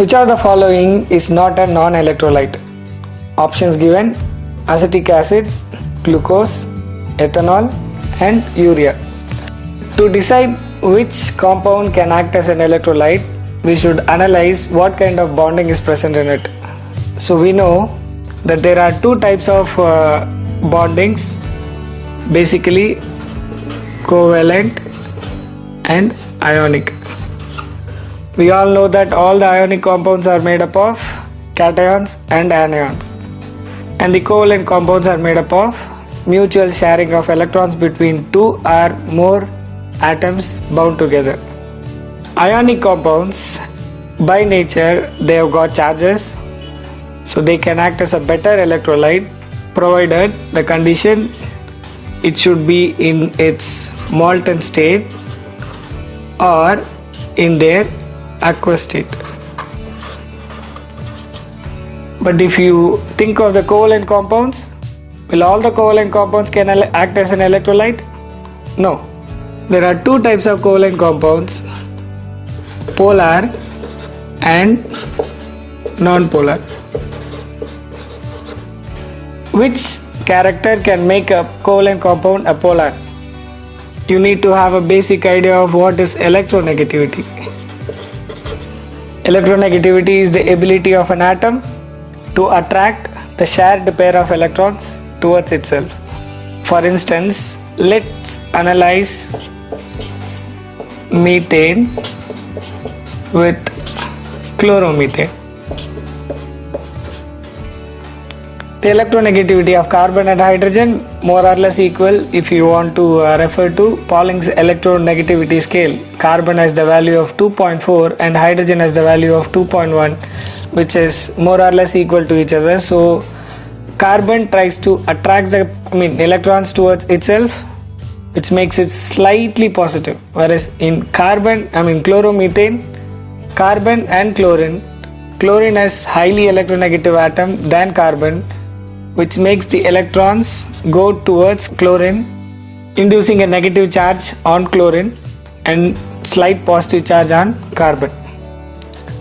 Which of the following is not a non-electrolyte? Options given: acetic acid, glucose, ethanol and urea. To decide which compound can act as an electrolyte, we should analyze what kind of bonding is present in it. So we know that there are two types of bondings, basically covalent and ionic. We all know that all the ionic compounds are made up of cations and anions, and the covalent compounds are made up of mutual sharing of electrons between two or more atoms bound together. Ionic compounds, by nature, they have got charges, so they can act as a better electrolyte provided the condition it should be in its molten state or in their aqueous state. But if you think of the covalent compounds, will all the covalent compounds can act as an electrolyte? No. There are two types of covalent compounds, polar and non-polar. Which character can make a covalent compound a polar? You need to have a basic idea of what is electronegativity. Electronegativity is the ability of an atom to attract the shared pair of electrons towards itself. For instance, let's analyze methane with chloromethane. The electronegativity of carbon and hydrogen more or less equal if you want to refer to Pauling's electronegativity scale. Carbon has the value of 2.4 and hydrogen has the value of 2.1, which is more or less equal to each other. So carbon tries to attract the electrons towards itself, which makes it slightly positive, whereas in chloromethane, carbon and chlorine has highly electronegative atom than carbon, which makes the electrons go towards chlorine, inducing a negative charge on chlorine and slight positive charge on carbon.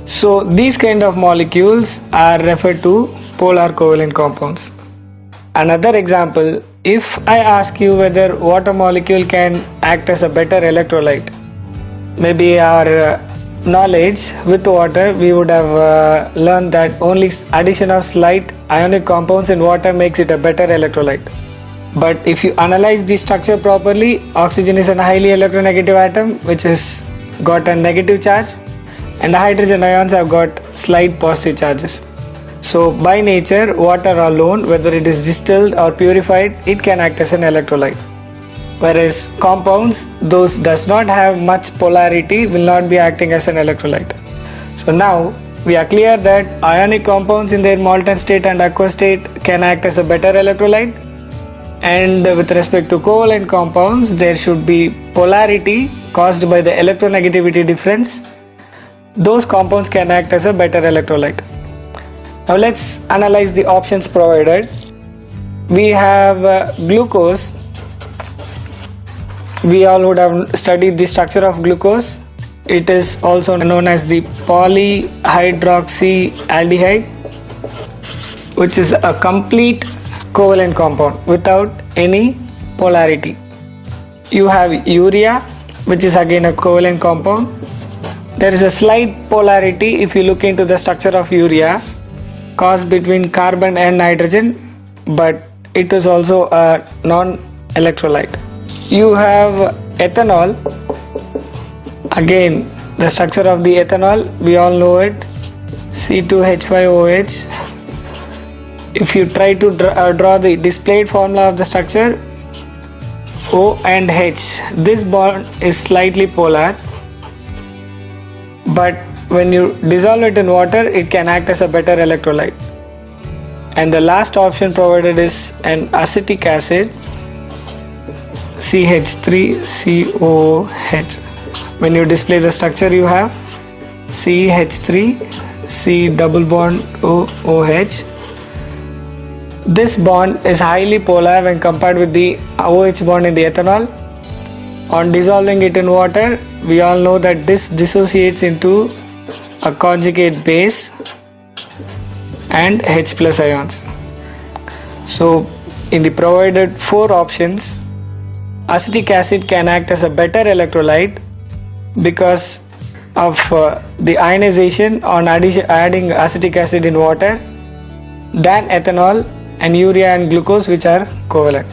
So these kind of molecules are referred to polar covalent compounds. Another example, if I ask you whether water molecule can act as a better electrolyte, maybe our knowledge with water we would have learned that only addition of slight ionic compounds in water makes it a better electrolyte. But if you analyze the structure properly, oxygen is a highly electronegative atom which has got a negative charge, and the hydrogen ions have got slight positive charges. So by nature, water alone, whether it is distilled or purified, it can act as an electrolyte. Whereas compounds, those does not have much polarity, will not be acting as an electrolyte. So now we are clear that ionic compounds in their molten state and aqueous state can act as a better electrolyte, and with respect to covalent compounds, there should be polarity caused by the electronegativity difference. Those compounds can act as a better electrolyte. Now let's analyze the options provided. We have glucose. We all would have studied the structure of glucose. It is also known as the polyhydroxyaldehyde, which is a complete covalent compound without any polarity. You have urea, which is again a covalent compound. There is a slight polarity if you look into the structure of urea caused between carbon and nitrogen, but it is also a non-electrolyte. You have ethanol. Again, the structure of the ethanol, we all know it, C2H5OH. If you try to draw the displayed formula of the structure, O and H, this bond is slightly polar, but when you dissolve it in water, it can act as a better electrolyte. And the last option provided is an acetic acid, CH3COOH. When you display the structure, you have CH3 C double bond OH. This bond is highly polar when compared with the OH bond in the ethanol. On dissolving it in water, we all know that this dissociates into a conjugate base, and H plus ions. So in the provided 4 options, acetic acid can act as a better electrolyte because of the ionization on adding acetic acid in water than ethanol and urea and glucose, which are covalent.